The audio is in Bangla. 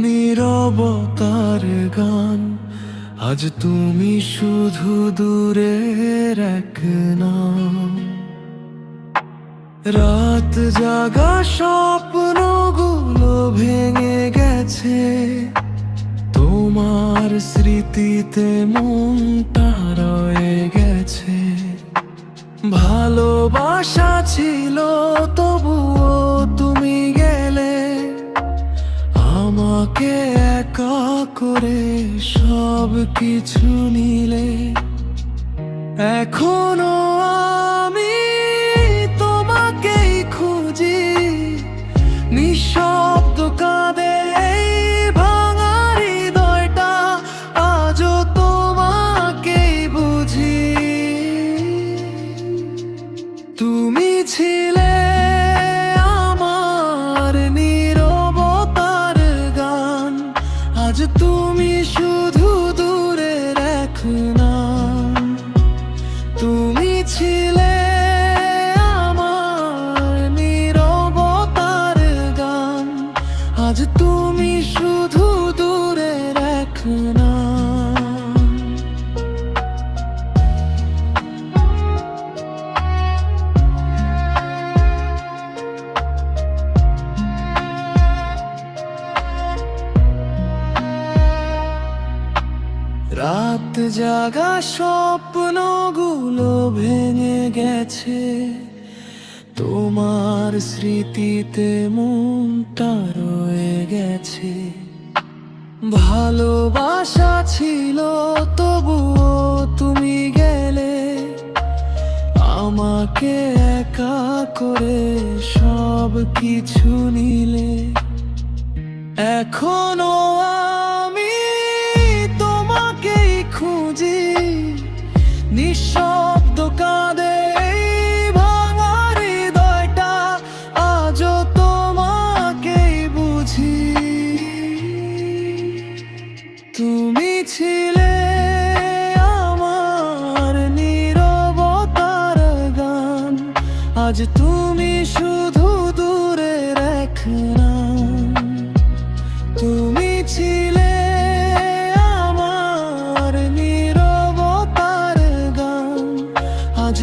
নীরবতার গান, আজ তুমি শুধু দূরের এক নাম। রাত জাগা স্বপ্নগুলো ভেঙে গেছে, তোমার স্মৃতিতে মনটা রয়ে গেছে। ভালোবাসা ছিল তবুও তুমি গেলে, আমাকে একা করে সব কিছু নিলে। এখনো আমি তোমাকেই খুঁজি, নিঃশব্দ কাঁদে এই ভাঙা হৃদয়টা, আজও তোমাকেই বুঝি। তুমি ছিলে আমার নীরবতার গান, আজ তুমি শুধু দূরের এক নাম। তুমি ছিলে আমার নীরবতার গান, আজ তুমি শুধু দূরের এক নাম। রাত জাগা স্বপ্নগুলো ভেঙে গেছে, তোমার স্মৃতিতে মনটা রয়ে গেছে। ভালোবাসা ছিল তবুও তুমি গেলে, আমাকে একা করে সব কিছু নিলে। এখনো আমি তোমাকেই খুঁজি, নিঃশব্দ কাঁদে এই ভাঙা হৃদয়টা, আজও তোমাকেই বুঝি। তুমি ছিলে আমার নীরবতার গান, আজ তুমি শুধু দূরের এক নাম। তুমি ছিলে আমার নীরবতার গান, আজ